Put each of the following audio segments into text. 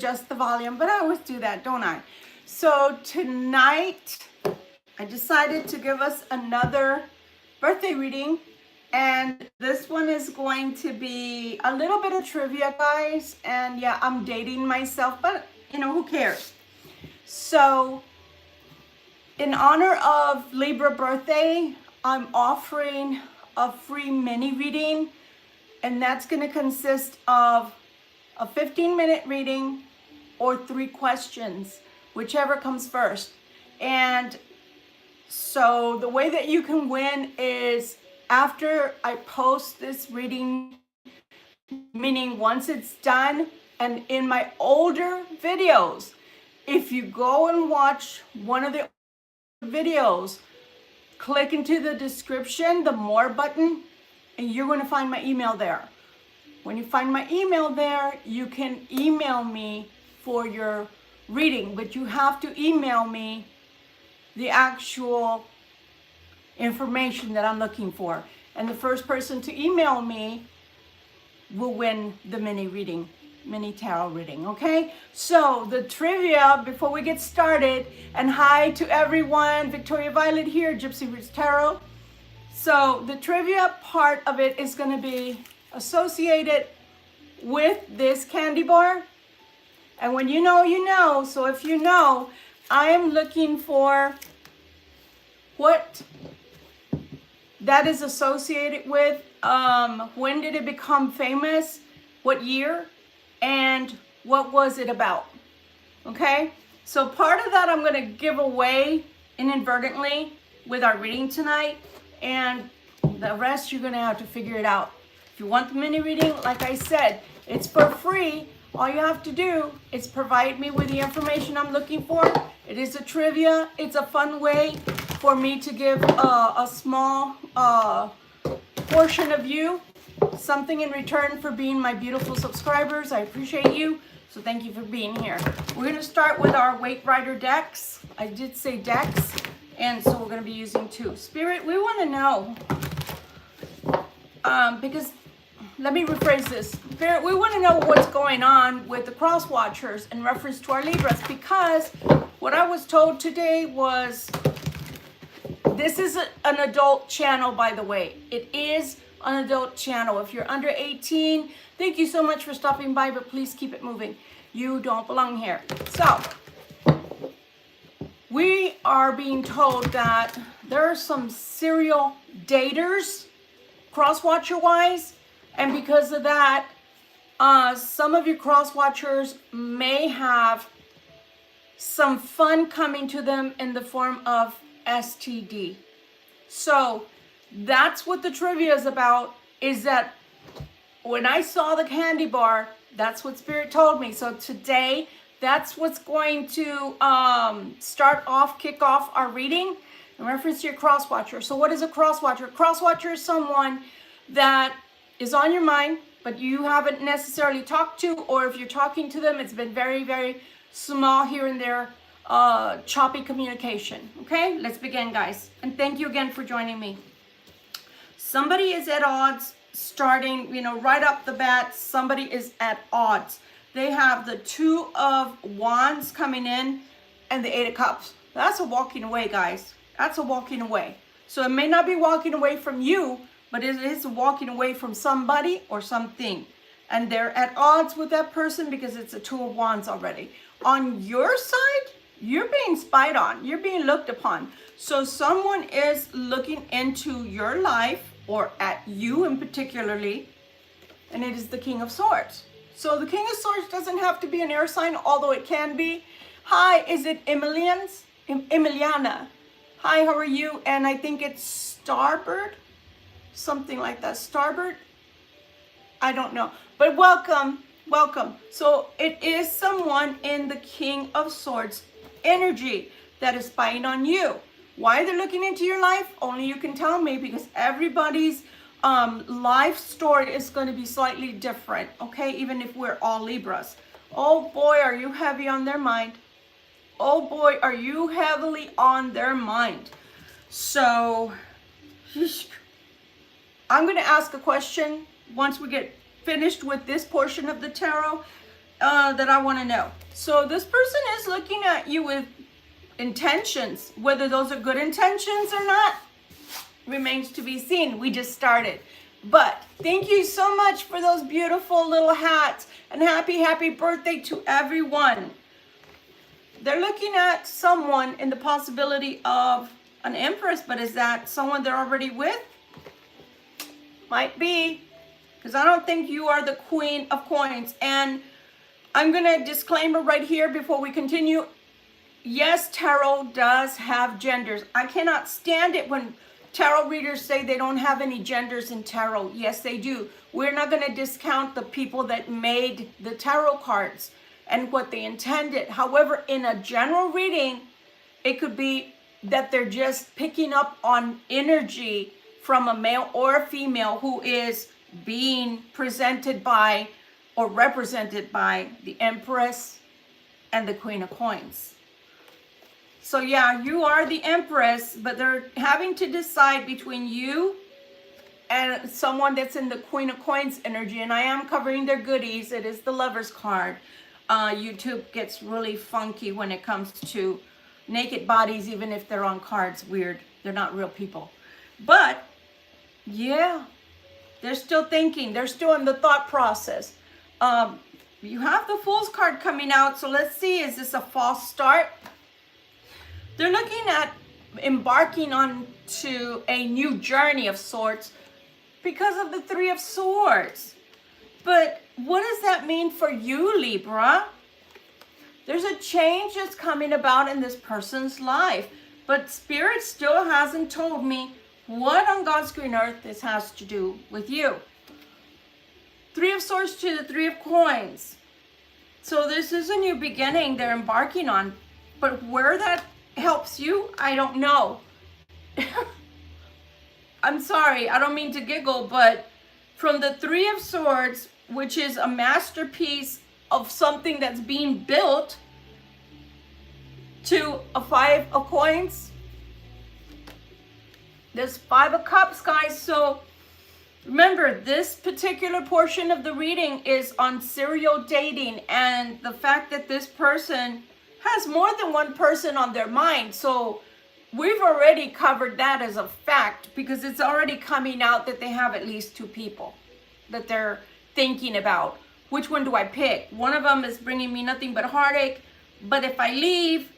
adjust the volume, but I always do that, don't I? So tonight, I decided to give us another birthday reading, and this one is going to be a little bit of trivia, guys, and yeah, I'm dating myself, but you know, who cares? So, in honor of Libra birthday, I'm offering a free mini reading, and that's going to consist of a 15-minute reading or 3 questions, whichever comes first. And so the way that you can win is after I post this reading, meaning once it's done, and in my older videos, if you go and watch one of the videos, click into the description, the more button, and you're going to find my email there. When you find my email there, you can email me for your reading, but you have to email me the actual information that I'm looking for. And the first person to email me will win the mini tarot reading, okay? So the trivia before we get started, and hi to everyone, Victoria Violet here, Gypsy Roots Tarot. So the trivia part of it is going to be associated with this candy bar. And when you know, you know. So if you know, I am looking for what that is associated with. When did it become famous? What year? And what was it about? Okay? So part of that I'm going to give away inadvertently with our reading tonight. And the rest you're going to have to figure it out. If you want the mini reading, like I said, it's for free. All you have to do is provide me with the information I'm looking for. It is a trivia. It's a fun way for me to give a small portion of you something in return for being my beautiful subscribers. I appreciate you. So thank you for being here. We're going to start with our Weight Rider decks. I did say decks. And so we're going to be using 2. Spirit, we want to know, because, let me rephrase this. Spirit, we want to know what's going on with the cross watchers in reference to our Libras, because what I was told today was, this is an adult channel, by the way. It is an adult channel. If you're under 18, thank you so much for stopping by, but please keep it moving. You don't belong here. So, we are being told that there are some serial daters, cross-watcher wise, and because of that, some of your cross-watchers may have some fun coming to them in the form of STD. So that's what the trivia is about, is that when I saw the candy bar, that's what Spirit told me. So today, that's what's going to kick off our reading in reference to your cross-watcher. So what is a cross-watcher? A cross-watcher is someone that is on your mind, but you haven't necessarily talked to, or if you're talking to them, it's been very, very small here and there, choppy communication. Okay, let's begin, guys. And thank you again for joining me. Somebody is at odds starting, right up the bat, somebody is at odds. They have the 2 of Wands coming in and the 8 of Cups. That's a walking away, guys. That's a walking away. So it may not be walking away from you, but it is walking away from somebody or something. And they're at odds with that person because it's a 2 of Wands already. On your side, you're being spied on. You're being looked upon. So someone is looking into your life, or at you in particularly, and it is the King of Swords. So the King of Swords doesn't have to be an air sign, although it can be. Hi, is it Emiliana? Hi, how are you? And I think it's Starbird, something like that. Starbird? I don't know. But welcome, welcome. So it is someone in the King of Swords energy that is spying on you. Why they're looking into your life, only you can tell me, because everybody's life story is going to be slightly different, okay? Even if we're all Libras. Oh boy, are you heavy on their mind. Oh boy, are you heavily on their mind. So, I'm going to ask a question once we get finished with this portion of the tarot. that I want to know. So this person is looking at you with intentions. Whether those are good intentions or not remains to be seen. We just started. But thank you so much for those beautiful little hats, and happy birthday to everyone. They're looking at someone in the possibility of an empress, but is that someone they're already with? Might be, because I don't think you are the queen of coins. And I'm going to disclaimer right here before we continue. Yes, tarot does have genders. I cannot stand it when tarot readers say they don't have any genders in tarot. Yes, they do. We're not going to discount the people that made the tarot cards and what they intended. However, in a general reading, it could be that they're just picking up on energy from a male or a female who is being presented by or represented by the Empress and the Queen of Coins. So yeah, you are the Empress, but they're having to decide between you and someone that's in the Queen of Coins energy. And I am covering their goodies. It is the Lover's card. YouTube gets really funky when it comes to naked bodies, even if they're on cards. Weird. They're not real people. But yeah, they're still thinking. They're still in the thought process. You have the Fool's card coming out. So let's see, is this a false start? They're looking at embarking on to a new journey of sorts because of the Three of Swords. But what does that mean for you, Libra? There's a change that's coming about in this person's life, but Spirit still hasn't told me what on God's green earth this has to do with you. Three of Swords to the Three of Coins. So this is a new beginning they're embarking on, but where that helps you, I don't know. I'm sorry, I don't mean to giggle, but from the Three of Swords, which is a masterpiece of something that's being built, to a Five of Coins, there's Five of Cups, guys. So remember, this particular portion of the reading is on serial dating, and the fact that this person has more than one person on their mind. So we've already covered that as a fact, because it's already coming out that they have at least two people that they're thinking about. Which one do I pick? One of them is bringing me nothing but heartache, but if I leave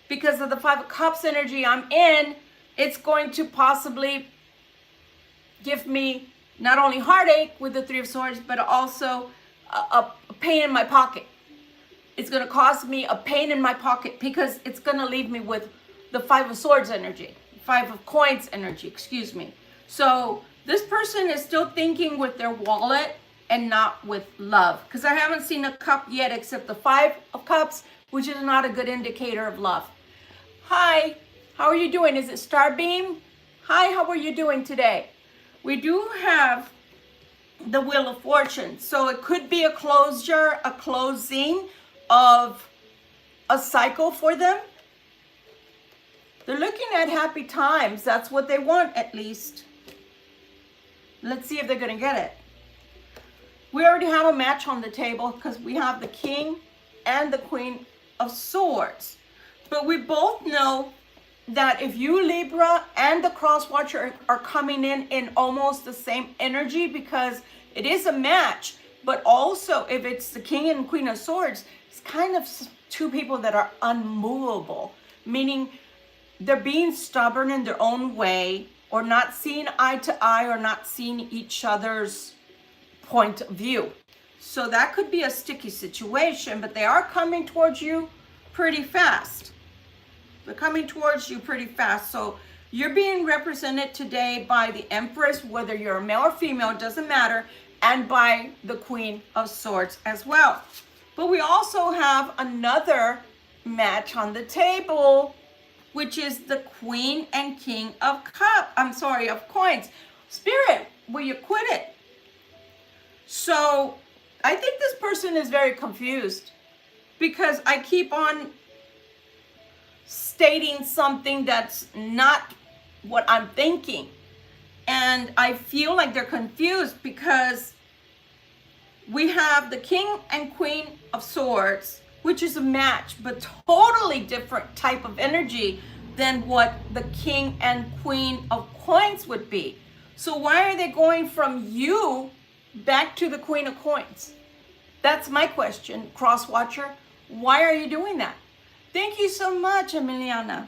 because of the Five of Cups energy I'm in, it's going to possibly give me not only heartache with the Three of Swords, but also a pain in my pocket. It's going to cause me a pain in my pocket because it's going to leave me with the Five of Swords energy, Five of Coins energy, excuse me. So this person is still thinking with their wallet and not with love, because I haven't seen a cup yet except the Five of Cups, which is not a good indicator of love. Hi, how are you doing? Is it Starbeam? Hi, how are you doing today? We do have the Wheel of Fortune, so it could be a closure, a closing of a cycle for them. They're looking at happy times. That's what they want, at least. Let's see if they're going to get it. We already have a match on the table because we have the King and the Queen of Swords. But we both know that if you, Libra, and the Cross Watcher are coming in almost the same energy, because it is a match, but also if it's the King and Queen of Swords, it's kind of two people that are unmovable, meaning they're being stubborn in their own way, or not seeing eye to eye, or not seeing each other's point of view. So that could be a sticky situation, but they are coming towards you pretty fast. They're coming towards you pretty fast. So you're being represented today by the Empress, whether you're a male or female, it doesn't matter, and by the Queen of Swords as well. But we also have another match on the table, which is the Queen and King of of Coins. Spirit, will you quit it? So I think this person is very confused, because I keep on stating something that's not what I'm thinking. And I feel like they're confused because we have the King and Queen of Swords, which is a match, but totally different type of energy than what the King and Queen of Coins would be. So why are they going from you back to the Queen of Coins? That's my question, Cross Watcher. Why are you doing that? Thank you so much, Emiliana.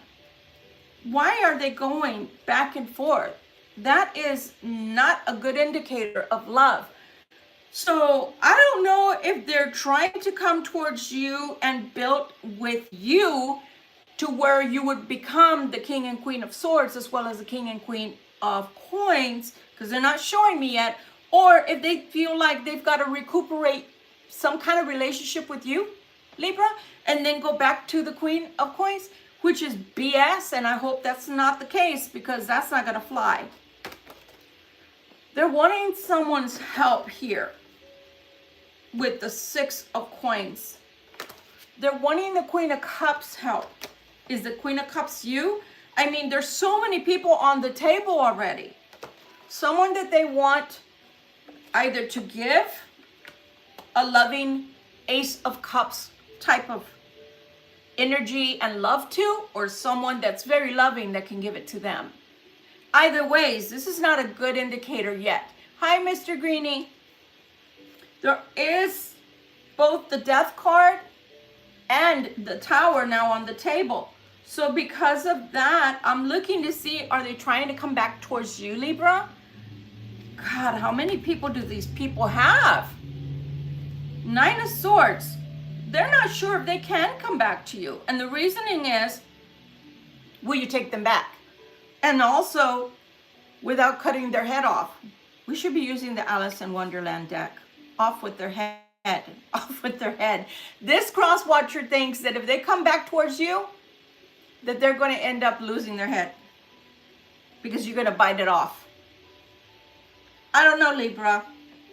Why are they going back and forth? That is not a good indicator of love. So I don't know if they're trying to come towards you and build with you to where you would become the King and Queen of Swords as well as the King and Queen of Coins, because they're not showing me yet, or if they feel like they've got to recuperate some kind of relationship with you, Libra, and then go back to the Queen of Coins, which is BS, and I hope that's not the case, because that's not going to fly. They're wanting someone's help here with the Six of Coins. They're wanting the Queen of Cups help. Is the Queen of Cups you? I mean, there's so many people on the table already. Someone that they want either to give a loving Ace of Cups type of energy and love to, or someone that's very loving that can give it to them. Either ways, this is not a good indicator yet. Hi, Mr. Greenie. There is both the Death card and the Tower now on the table. So because of that, I'm looking to see, are they trying to come back towards you, Libra? God, how many people do these people have? Nine of Swords. They're not sure if they can come back to you. And the reasoning is, will you take them back? And also, without cutting their head off. We should be using the Alice in Wonderland deck. Off with their head. Off with their head. This Cross Watcher thinks that if they come back towards you, that they're going to end up losing their head. Because you're going to bite it off. I don't know, Libra.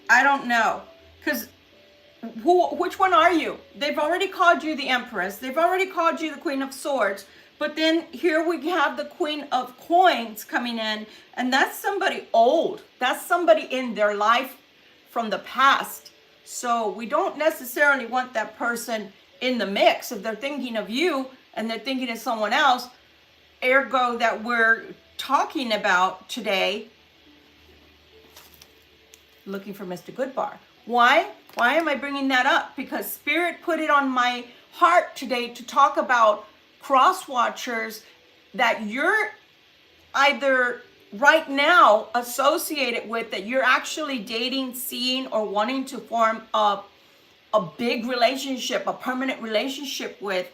I don't know. Because which one are you? They've already called you the Empress. They've already called you the Queen of Swords. But then here we have the Queen of Coins coming in. And that's somebody old. That's somebody in their life from the past. So we don't necessarily want that person in the mix. If they're thinking of you and they're thinking of someone else, ergo that we're talking about today, looking for Mr. Goodbar. Why? Why am I bringing that up? Because Spirit put it on my heart today to talk about Cross Watchers that you're either right now associated with, that you're actually dating, seeing, or wanting to form a big relationship, a permanent relationship with,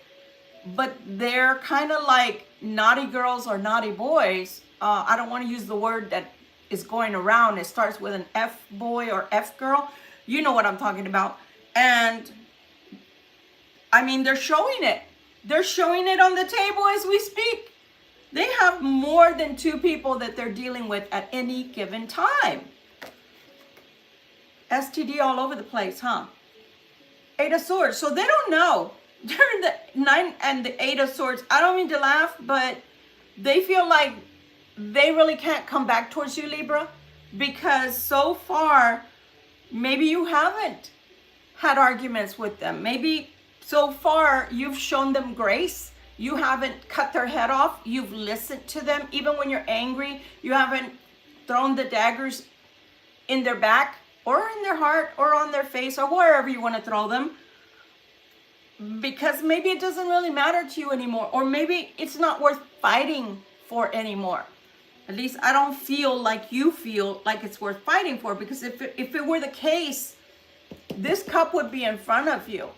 but they're kind of like naughty girls or naughty boys. I don't want to use the word that is going around. It starts with an F boy or F girl. You know what I'm talking about. And I mean, they're showing it. They're showing it on the table as we speak. They have more than two people that they're dealing with at any given time. STD all over the place, huh? Eight of Swords. So they don't know. During the 9 and the 8 of Swords, I don't mean to laugh, but they feel like they really can't come back towards you, Libra, because so far, maybe you haven't had arguments with them. Maybe so far you've shown them grace. You haven't cut their head off. You've listened to them. Even when you're angry, you haven't thrown the daggers in their back or in their heart or on their face or wherever you want to throw them. Because maybe it doesn't really matter to you anymore. Or maybe it's not worth fighting for anymore. At least I don't feel like you feel like it's worth fighting for. Because if it were the case, this cup would be in front of you.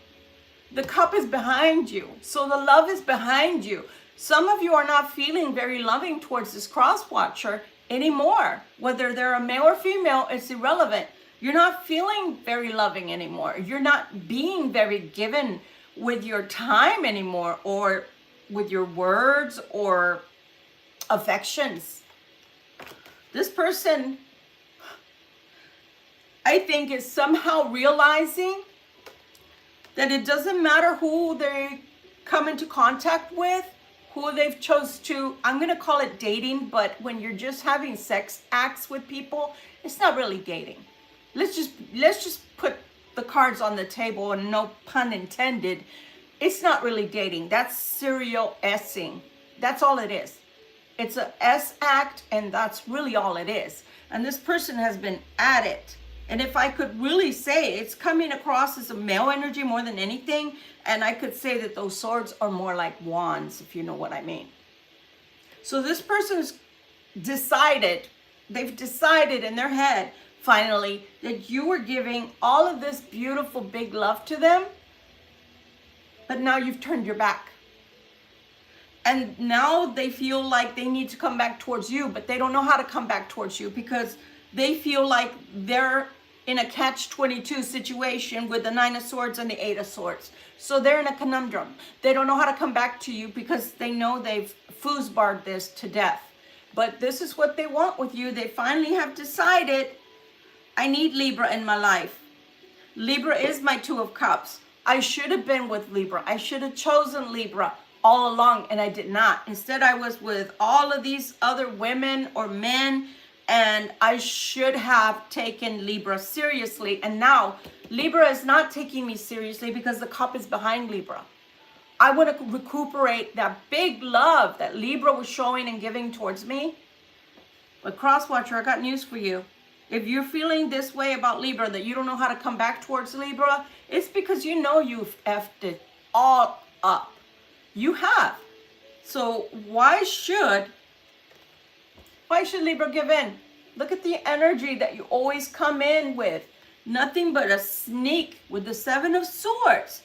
The cup is behind you. So the love is behind you. Some of you are not feeling very loving towards this Cross Watcher anymore. Whether they're a male or female, it's irrelevant. You're not feeling very loving anymore. You're not being very given with your time anymore, or with your words or affections. This person, I think, is somehow realizing that it doesn't matter who they come into contact with, who they've chose to, I'm going to call it dating, but when you're just having sex acts with people, it's not really dating. Let's just put the cards on the table, and no pun intended, it's not really dating. That's serial S-ing. That's all it is. It's a S act, and that's really all it is. And this person has been at it. And if I could really say, it's coming across as a male energy more than anything, and I could say that those swords are more like wands, if you know what I mean. So this person's decided, they've decided in their head, finally, that you were giving all of this beautiful big love to them, but now you've turned your back. And now they feel like they need to come back towards you, but they don't know how to come back towards you because they feel like they're in a catch-22 situation with the 9 of Swords and the 8 of Swords. So they're in a conundrum. They don't know how to come back to you because they know they've foosbarred this to death. But this is what they want with you. They finally have decided, I need Libra in my life. Libra is my 2 of Cups. I should have been with Libra. I should have chosen Libra all along, and I did not. Instead, I was with all of these other women or men, and I should have taken Libra seriously. And now Libra is not taking me seriously because the cup is behind Libra. I want to recuperate that big love that Libra was showing and giving towards me. But Crosswatcher, I got news for you. If you're feeling this way about Libra, that you don't know how to come back towards Libra, it's because you know you've effed it all up. You have. So why should Libra give in? Look at the energy that you always come in with. Nothing but a sneak with the 7 of Swords.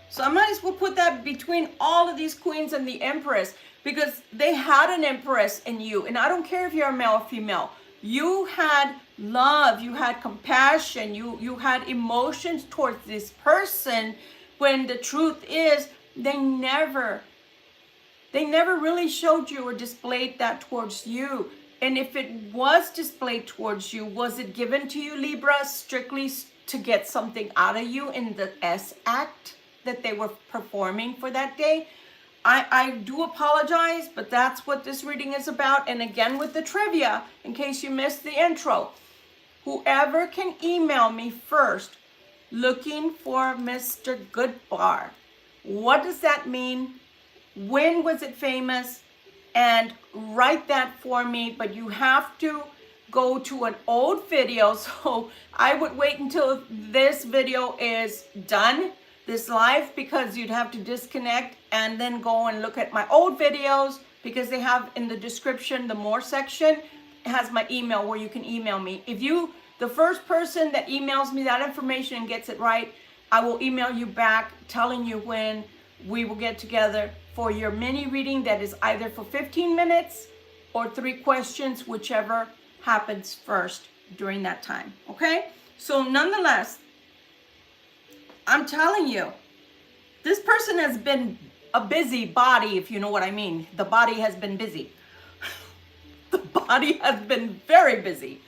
So I might as well put that between all of these queens and the Empress, because they had an Empress in you. And I don't care if you're a male or female. You had love, you had compassion, you had emotions towards this person, when the truth is they never really showed you or displayed that towards you. And if it was displayed towards you, was it given to you, Libra, strictly to get something out of you in the S act that they were performing for that day? I do apologize, but that's what this reading is about. And again, with the trivia, in case you missed the intro, whoever can email me first looking for Mr. Goodbar. What does that mean? When was it famous? And write that for me, but you have to go to an old video. So I would wait until this video is done, this live, because you'd have to disconnect and then go and look at my old videos, because they have in the description, the more section has my email where you can email me. If you, the first person that emails me that information and gets it right, I will email you back telling you when we will get together for your mini reading that is either for 15 minutes or 3 questions, whichever happens first during that time, okay? So nonetheless, I'm telling you, this person has been a busy body, if you know what I mean. The body has been busy. The body has been very busy.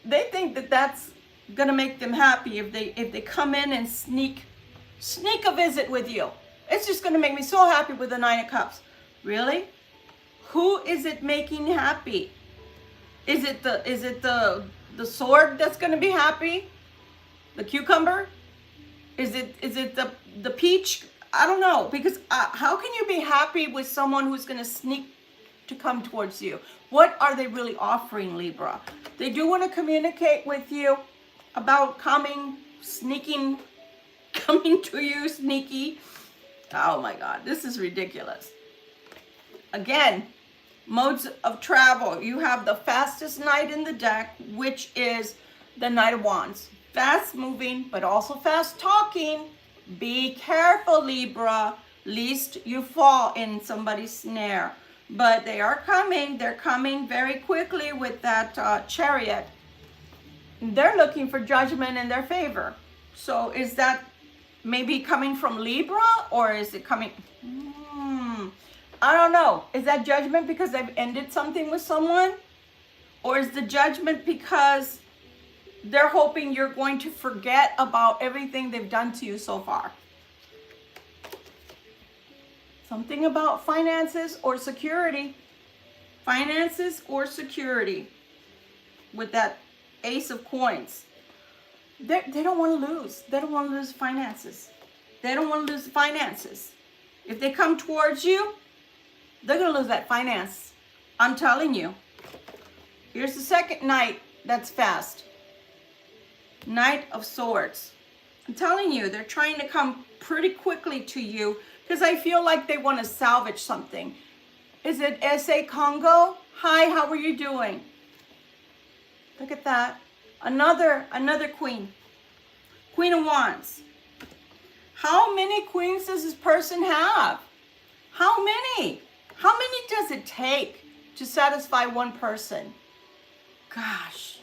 They think that that's gonna make them happy if they come in and sneak a visit with you. It's just gonna make me so happy with the 9 of Cups. Really? Who is it making happy? Is it the sword that's gonna be happy? The cucumber? Is it the peach? I don't know, because how can you be happy with someone who's gonna sneak to come towards you? What are they really offering, Libra? They do want to communicate with you about sneaking, coming to you sneaky. Oh my God, this is ridiculous. Again, modes of travel. You have the fastest knight in the deck, which is the Knight of Wands. Fast moving, but also fast talking. Be careful, Libra, lest you fall in somebody's snare. But they are coming. They're coming very quickly with that Chariot. They're looking for judgment in their favor. So is that maybe coming from Libra, or is it coming? I don't know. Is that judgment because they've ended something with someone? Or is the judgment because they're hoping you're going to forget about everything they've done to you so far? Something about finances or security. Finances or security with that Ace of Coins. They don't want to lose. They don't want to lose finances. They don't want to lose finances. If they come towards you, they're going to lose that finance. I'm telling you. Here's the second knight that's fast. Knight of Swords. I'm telling you, they're trying to come pretty quickly to you because I feel like they want to salvage something. Is it SA Congo? Hi, how are you doing? Look at that. Another queen. Queen of Wands. How many queens does this person have? How many? How many does it take to satisfy one person? Gosh.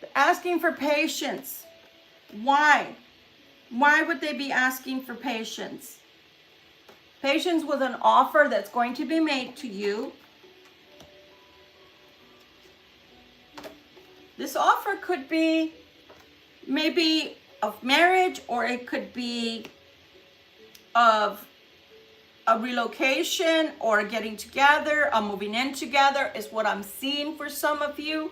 They're asking for patience. Why? Why would they be asking for patience? Patience with an offer that's going to be made to you. This offer could be maybe of marriage, or it could be of a relocation or getting together, a moving in together is what I'm seeing for some of you.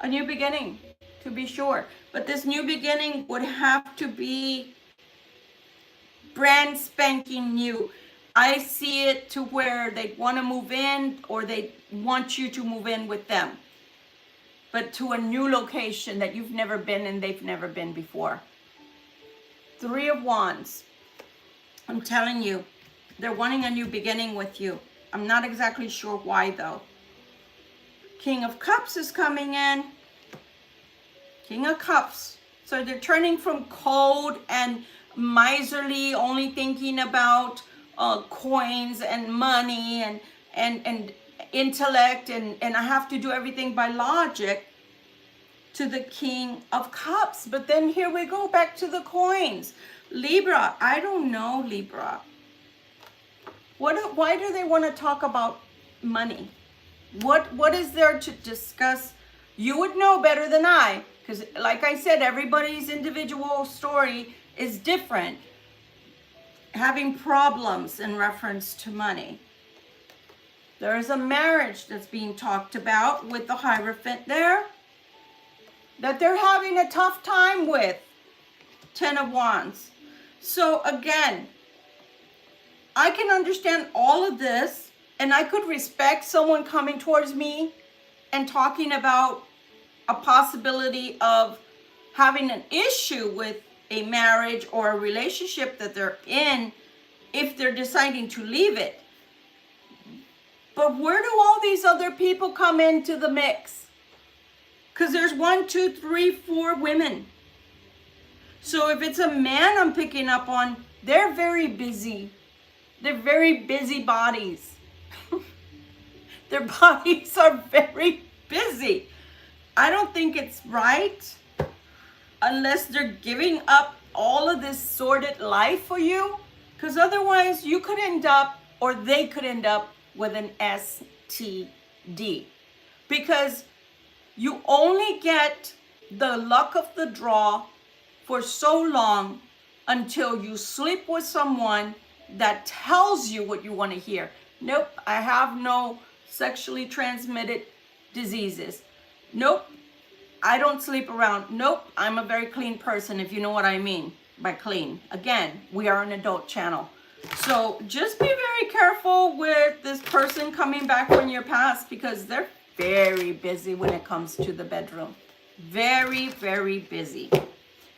A new beginning, to be sure. But this new beginning would have to be brand spanking new. I see it to where they want to move in, or they want you to move in with them, but to a new location that you've never been and they've never been before. Three of Wands. I'm telling you, they're wanting a new beginning with you. I'm not exactly sure why though. King of Cups is coming in. King of Cups. So they're turning from cold and miserly, only thinking about coins and money and intellect and I have to do everything by logic, to the King of Cups. But then here we go back to the coins. Libra, I don't know, Libra. Why do they want to talk about money? What is there to discuss? You would know better than I, because like I said, everybody's individual story is different. Having problems in reference to money. There is a marriage that's being talked about with the Hierophant there, that they're having a tough time with. 10 of Wands. So again, I can understand all of this, and I could respect someone coming towards me and talking about a possibility of having an issue with a marriage or a relationship that they're in if they're deciding to leave it. But where do all these other people come into the mix? Because there's 1, 2, 3, 4 women. So if it's a man I'm picking up on, they're very busy. They're very busy bodies. Their bodies are very busy. I don't think it's right unless they're giving up all of this sordid life for you. Because otherwise you could end up, or they could end up with an STD. Because you only get the luck of the draw for so long until you sleep with someone that tells you what you want to hear. Nope, I have no sexually transmitted diseases. Nope, I don't sleep around. Nope, I'm a very clean person, if you know what I mean by clean. Again, we are an adult channel. So just be very careful with this person coming back from your past, because they're very busy when it comes to the bedroom. Very, very busy.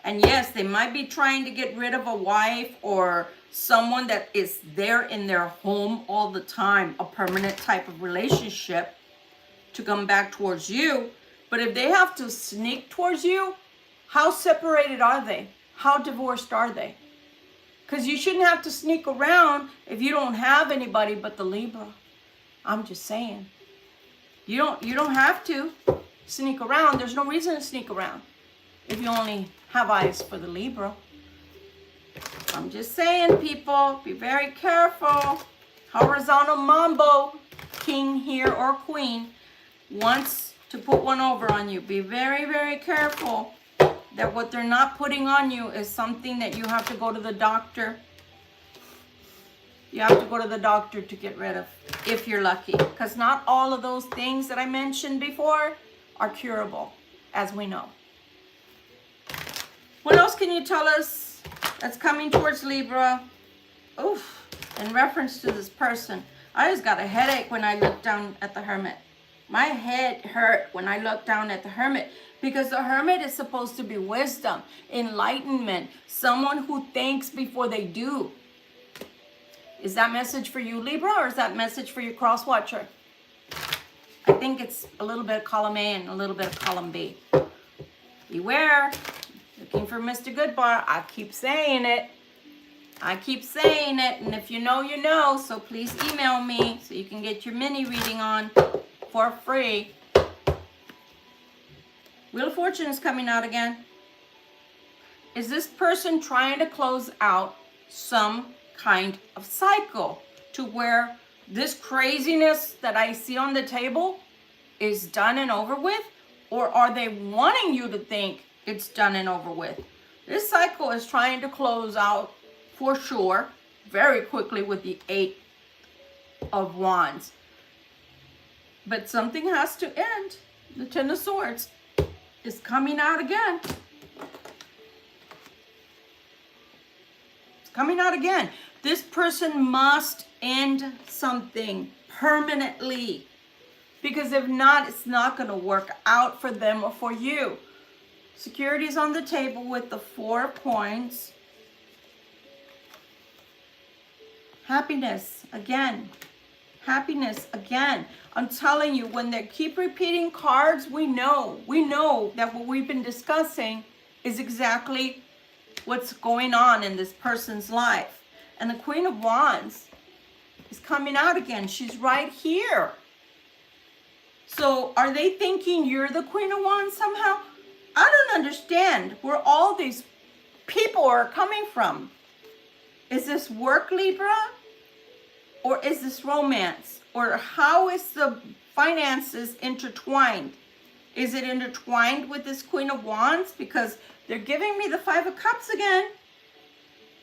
And yes, they might be trying to get rid of a wife or someone that is there in their home all the time, a permanent type of relationship, to come back towards you. But if they have to sneak towards you, how separated are they? How divorced are they? Because you shouldn't have to sneak around if you don't have anybody but the Libra. I'm just saying. You don't have to sneak around. There's no reason to sneak around if you only have eyes for the Libra. I'm just saying, people, be very careful. Horizontal mambo, king here or queen, wants to put one over on you. Be very, very careful that what they're not putting on you is something that you have to go to the doctor. You have to go to the doctor to get rid of, if you're lucky. Because not all of those things that I mentioned before are curable, as we know. What else can you tell us that's coming towards Libra? Oof, in reference to this person. I just got a headache when I looked down at the Hermit. My head hurt when I looked down at the Hermit, because the Hermit is supposed to be wisdom, enlightenment, someone who thinks before they do. Is that message for you, Libra, or is that message for your cross watcher? I think it's a little bit of column A and a little bit of column B. Beware. Looking for Mr. Goodbar. I keep saying it. I keep saying it. And if you know, you know. So please email me so you can get your mini reading on for free. Wheel of Fortune is coming out again. Is this person trying to close out some kind of cycle to where this craziness that I see on the table is done and over with? Or are they wanting you to think it's done and over with? This cycle is trying to close out for sure very quickly with the 8 of Wands. But something has to end. The 10 of Swords is coming out again. It's coming out again. This person must end something permanently, because if not, it's not going to work out for them or for you. Security is on the table with the 4 points. Happiness again. Happiness again. I'm telling you, when they keep repeating cards, we know that what we've been discussing is exactly what's going on in this person's life. And the Queen of Wands is coming out again. She's right here. So are they thinking you're the Queen of Wands somehow? I don't understand where all these people are coming from. Is this work, Libra? Or is this romance? Or how is the finances intertwined? Is it intertwined with this Queen of Wands? Because they're giving me the 5 of Cups again.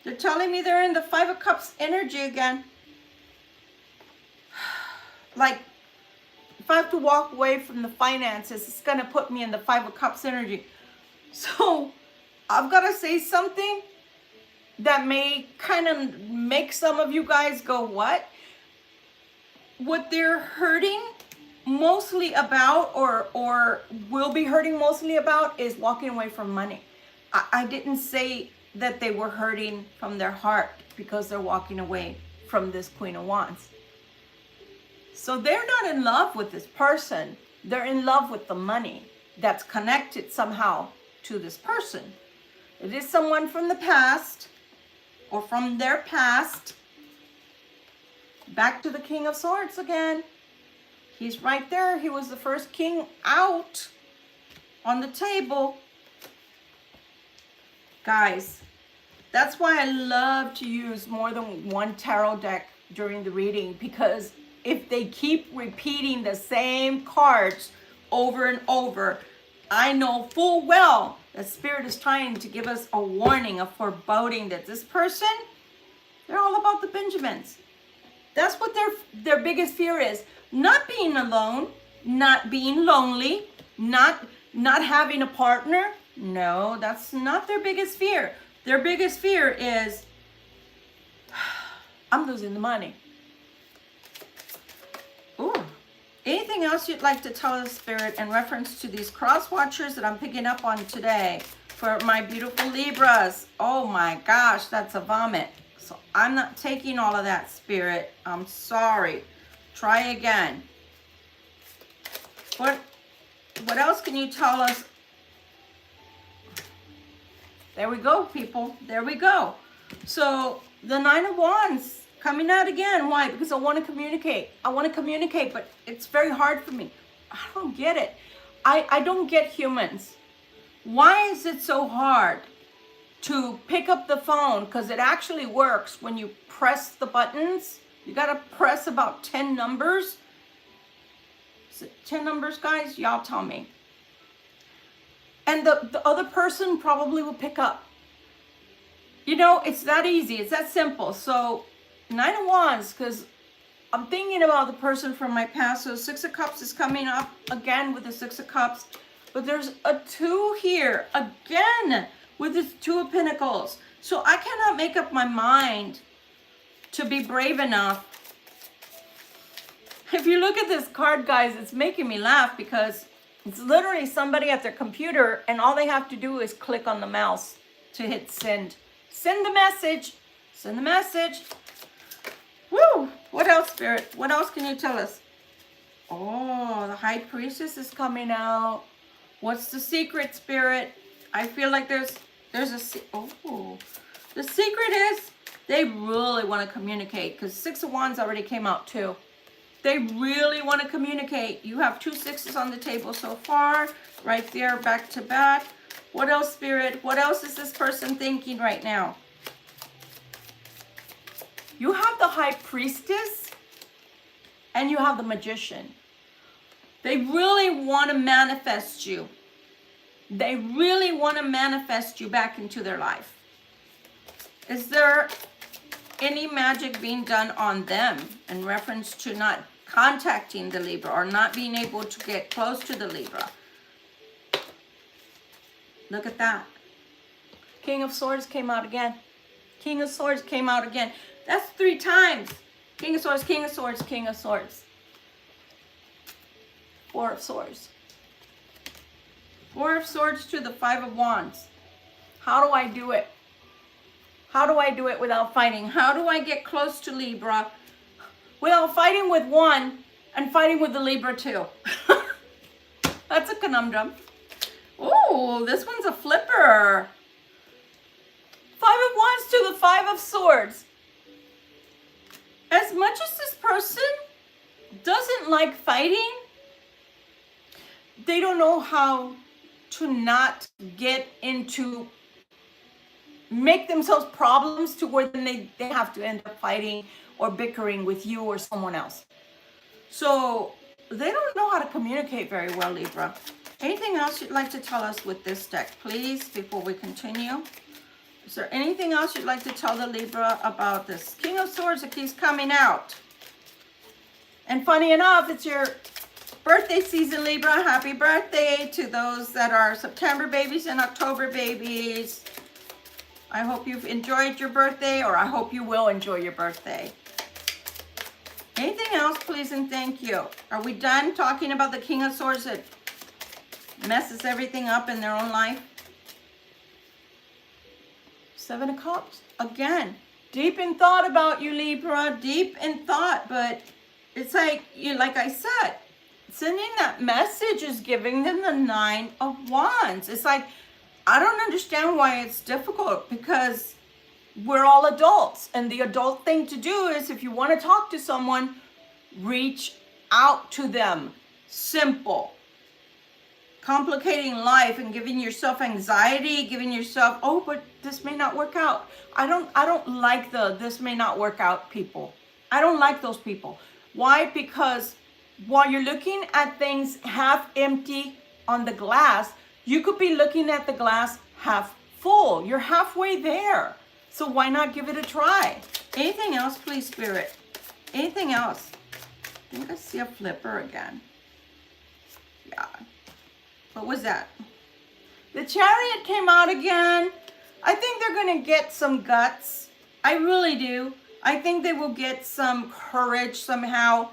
They're telling me they're in the 5 of Cups energy again. Like, if I have to walk away from the finances, it's going to put me in the 5 of Cups energy. So I've got to say something that may kind of make some of you guys go, what? What they're hurting mostly about, or will be hurting mostly about, is walking away from money. I didn't say that they were hurting from their heart because they're walking away from this Queen of Wands. So they're not in love with this person. They're in love with the money that's connected somehow to this person. It is someone from the past or from their past. Back to the King of Swords again. He's right there. He was the first king out on the table. Guys, that's why I love to use more than one tarot deck during the reading, because if they keep repeating the same cards over and over, I know full well that Spirit is trying to give us a warning, a foreboding that this person, they're all about the Benjamins. That's what their biggest fear is. Not being alone, not being lonely, not having a partner. No, that's not their biggest fear. Their biggest fear is, I'm losing the money. Ooh. Anything else you'd like to tell us, Spirit, in reference to these cross watchers that I'm picking up on today for my beautiful Libras? Oh my gosh, that's a vomit. So I'm not taking all of that, Spirit. I'm sorry. Try again. What else can you tell us? There we go, people. There we go. So the 9 of Wands coming out again. Why? Because I want to communicate. I want to communicate, but it's very hard for me. I don't get it. I don't get humans. Why is it so hard to pick up the phone? Because it actually works when you press the buttons. You got to press about 10 numbers. Is it 10 numbers, guys? Y'all tell me. And the other person probably will pick up. You know, it's that easy. It's that simple. So 9 of Wands, because I'm thinking about the person from my past. So 6 of Cups is coming up again with the 6 of Cups. But there's a 2 here again with this Two of Pentacles. So I cannot make up my mind to be brave enough. If you look at this card, guys, it's making me laugh because it's literally somebody at their computer and all they have to do is click on the mouse to hit send. Send the message. Send the message. Woo! What else, Spirit? What else can you tell us? Oh, the High Priestess is coming out. What's the secret, Spirit? I feel like there's the secret is they really want to communicate, because Six of Wands already came out too. They really want to communicate. You have 2 sixes on the table so far, right there, back to back. What else, Spirit? What else is this person thinking right now? You have the High Priestess and you have the Magician. They really want to manifest you. They really want to manifest you back into their life. Is there any magic being done on them in reference to not contacting the Libra or not being able to get close to the Libra? Look at that. King of Swords came out again. King of Swords came out again. That's 3 times. King of Swords, King of Swords, King of Swords. 4 of Swords. 4 of Swords to the 5 of Wands. How do I do it? How do I do it without fighting? How do I get close to Libra without fighting with one and fighting with the Libra too? That's a conundrum. Oh, this one's a flipper. 5 of Wands to the 5 of Swords. As much as this person doesn't like fighting, they don't know how to not get into, make themselves problems to where then they have to end up fighting or bickering with you or someone else. So they don't know how to communicate very well, Libra. Anything else you'd like to tell us with this deck, please, before we continue? Is there anything else you'd like to tell the Libra about this King of Swords that keeps coming out? And funny enough, it's your birthday season, Libra. Happy birthday to those that are September babies and October babies. I hope you've enjoyed your birthday, or I hope you will enjoy your birthday. Anything else, please and thank you. Are we done talking about the King of Swords that messes everything up in their own life? 7 of Cups. Again, deep in thought about you, Libra. Deep in thought, but it's like, like I said, sending that message is giving them the 9 of Wands. It's like, I don't understand why it's difficult, because we're all adults, and the adult thing to do is, if you want to talk to someone, reach out to them. Simple. Complicating life and giving yourself anxiety, giving yourself, oh, but this may not work out. I don't like the this may not work out people. I don't like those people. Why? Because while you're looking at things half empty on the glass, you could be looking at the glass half full. You're halfway there. So why not give it a try? Anything else, please, Spirit? Anything else? I think I see a flipper again. Yeah. What was that? The Chariot came out again. I think they're going to get some guts. I really do. I think they will get some courage somehow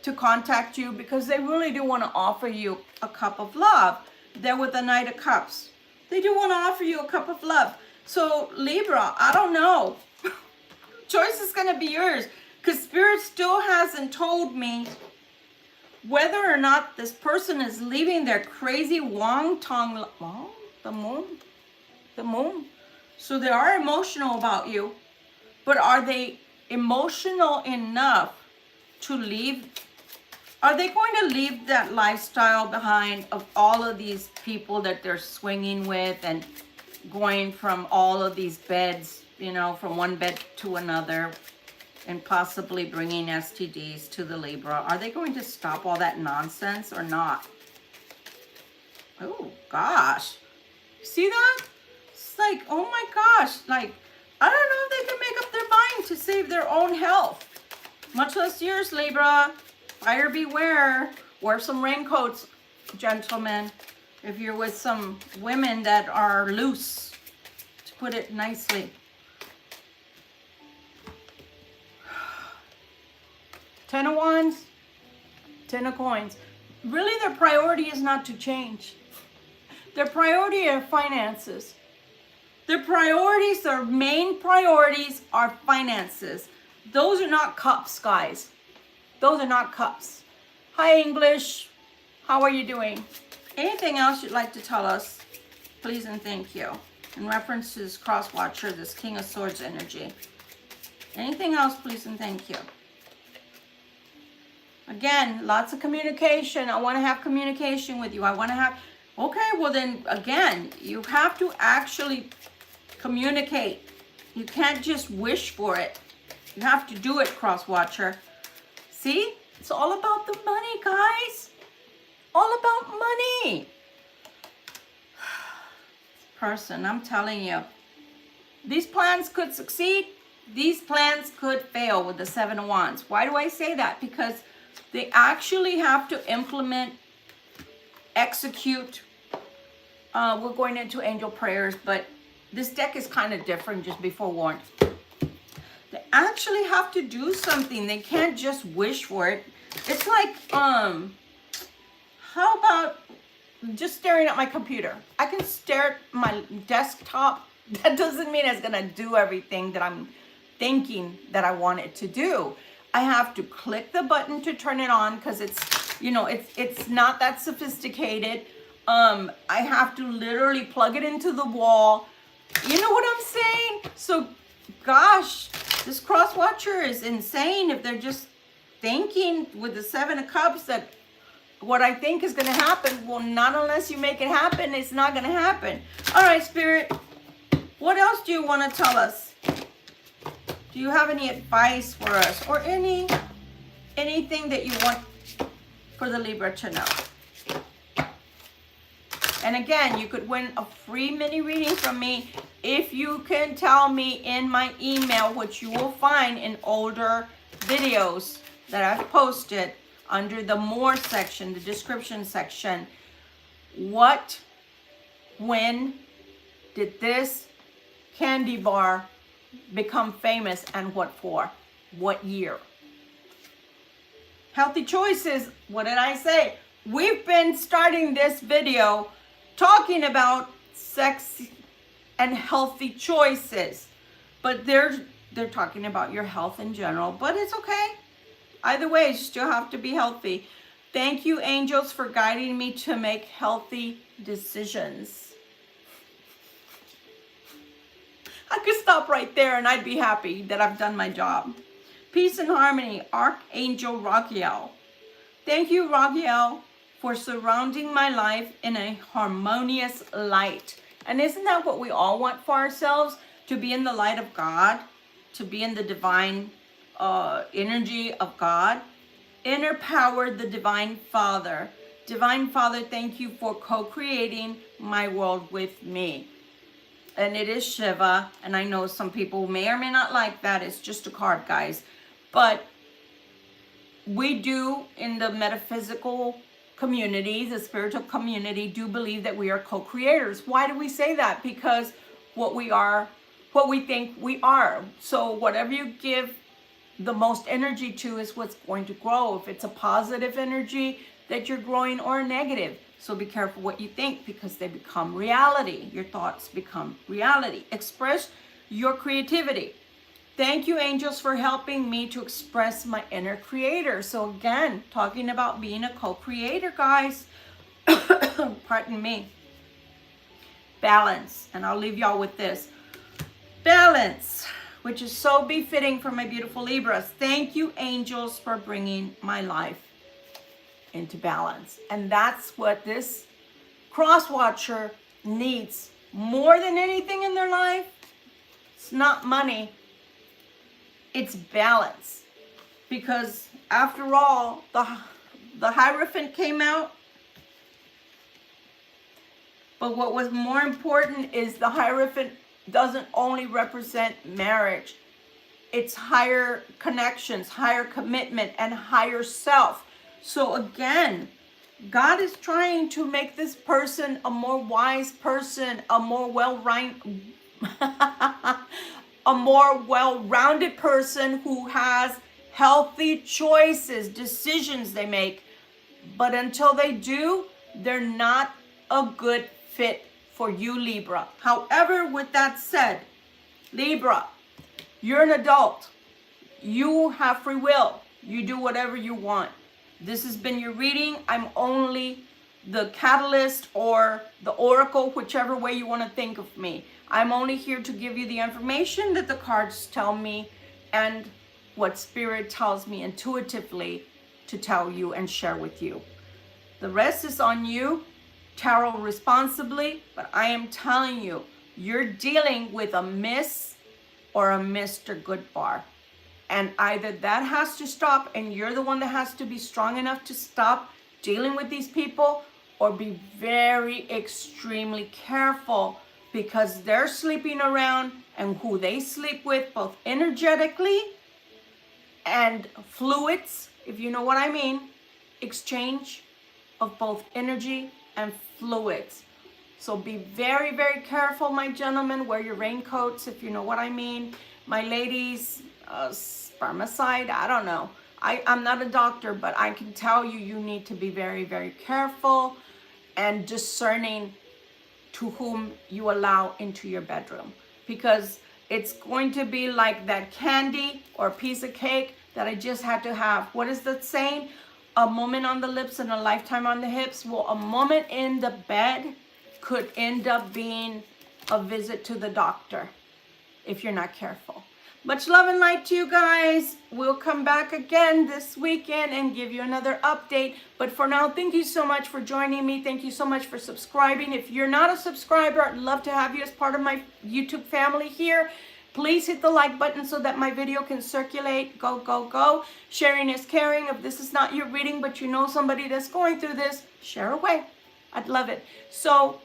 to contact you, because they really do want to offer you a cup of love. They're with the Knight of Cups. They do want to offer you a cup of love. So Libra, I don't know. Choice is going to be yours, because Spirit still hasn't told me whether or not this person is leaving their crazy Wong Tong, well, the moon. So they are emotional about you, but are they emotional enough to leave? Are they going to leave that lifestyle behind of all of these people that they're swinging with and going from all of these beds, from one bed to another, and possibly bringing STDs to the Libra? Are they going to stop all that nonsense or not? Oh, gosh. See that? It's like, oh my gosh. Like, I don't know if they can make up their mind to save their own health. Much less yours, Libra. Buyer beware. Wear some raincoats, gentlemen. If you're with some women that are loose, put it nicely. Ten of Wands, Ten of Coins. Really, their priority is not to change. Their priority are finances. Their priorities, their main priorities are finances. Those are not cups, guys. Those are not cups. Hi, English. How are you doing? Anything else you'd like to tell us? Please and thank you. In reference to this cross watcher, this King of Swords energy. Anything else, please and thank you. Again, lots of communication. I want to have communication with you. I want to have... Okay, well then, again, you have to actually communicate. You can't just wish for it. You have to do it, cross watcher. See? It's all about the money, guys. All about money. Person, I'm telling you. These plans could succeed. These plans could fail with the Seven of Wands. Why do I say that? Because they actually have to implement, execute. We're going into angel prayers, but this deck is kind of different, just be forewarned. They actually have to do something. They can't just wish for it. It's like, how about just staring at my computer? I can stare at my desktop. That doesn't mean it's going to do everything that I'm thinking that I want it to do. I have to click the button to turn it on because it's, you know, it's not that sophisticated. I have to literally plug it into the wall. You know what I'm saying? So, gosh, this cross watcher is insane if they're just thinking with the Seven of Cups that what I think is going to happen. Well, not unless you make it happen, it's not going to happen. All right, Spirit, what else do you want to tell us? Do you have any advice for us or anything that you want for the Libra to know? And again, you could win a free mini reading from me if you can tell me in my email, which you will find in older videos that I've posted under the more section, the description section. When did this candy bar become famous and what for? What year? Healthy choices. What did I say? We've been starting this video talking about sex and healthy choices, but they're talking about your health in general, but it's okay. Either way, you still have to be healthy. Thank you, angels, for guiding me to make healthy decisions. I could stop right there and I'd be happy that I've done my job. Peace and harmony, Archangel Raguel. Thank you, Raguel, for surrounding my life in a harmonious light. And isn't that what we all want for ourselves? To be in the light of God, to be in the divine energy of God. Inner power, the Divine Father. Divine Father, thank you for co-creating my world with me. And it is Shiva, and I know some people may or may not like that. It's just a card, guys. But we do, in the metaphysical community, the spiritual community, do believe that we are co-creators. Why do we say that? Because what we are, what we think we are. So whatever you give the most energy to is what's going to grow. If it's a positive energy that you're growing or a negative. So be careful what you think because they become reality. Your thoughts become reality. Express your creativity. Thank you, angels, for helping me to express my inner creator. So again, talking about being a co-creator, guys. Pardon me. Balance. And I'll leave y'all with this. Balance, which is so befitting for my beautiful Libras. Thank you, angels, for bringing my life into balance. And that's what this cross watcher needs more than anything in their life. It's not money. It's balance. Because after all, the Hierophant came out. But what was more important is the Hierophant doesn't only represent marriage. It's higher connections, higher commitment, and higher self. So again, God is trying to make this person a more wise person, a more a more well-rounded person who has healthy choices, decisions they make. But until they do, they're not a good fit for you, Libra. However, with that said, Libra, you're an adult. You have free will. You do whatever you want. This has been your reading. I'm only the catalyst or the oracle, whichever way you want to think of me. I'm only here to give you the information that the cards tell me and what Spirit tells me intuitively to tell you and share with you. The rest is on you. Tarot responsibly, but I am telling you, you're dealing with a Miss or a Mr. Goodbar. And either that has to stop and you're the one that has to be strong enough to stop dealing with these people, or be very extremely careful because they're sleeping around, and who they sleep with, both energetically and fluids, if you know what I mean, exchange of both energy and fluids. So be very, very careful, my gentlemen. Wear your raincoats, if you know what I mean. My ladies, spermicide, I don't know. I'm not a doctor, but I can tell you, you need to be very, very careful and discerning to whom you allow into your bedroom. Because it's going to be like that candy or piece of cake that I just had to have. What is that saying? A moment on the lips and a lifetime on the hips. Well, a moment in the bed could end up being a visit to the doctor if you're not careful. Much love and light to you guys. We'll come back again this weekend and give you another update. But for now, thank you so much for joining me. Thank you so much for subscribing. If you're not a subscriber, I'd love to have you as part of my YouTube family here. Please hit the like button so that my video can circulate. Go, go, go. Sharing is caring. If this is not your reading, but you know somebody that's going through this, share away. I'd love it. So,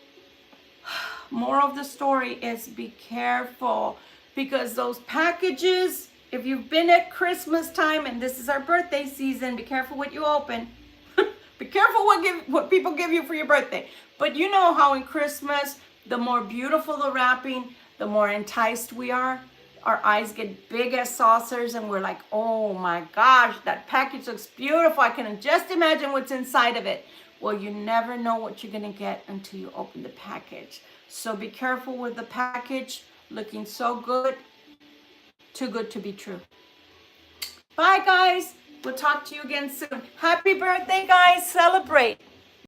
moral of the story is be careful. Because those packages, if you've been at Christmas time and this is our birthday season, be careful what you open. Be careful what people give you for your birthday. But you know how in Christmas, the more beautiful the wrapping, the more enticed we are. Our eyes get big as saucers and we're like, oh my gosh, that package looks beautiful. I can just imagine what's inside of it. Well, you never know what you're going to get until you open the package. So be careful with the package. Looking so good, too good to be true. Bye, guys. We'll talk to you again soon. Happy birthday, guys. Celebrate.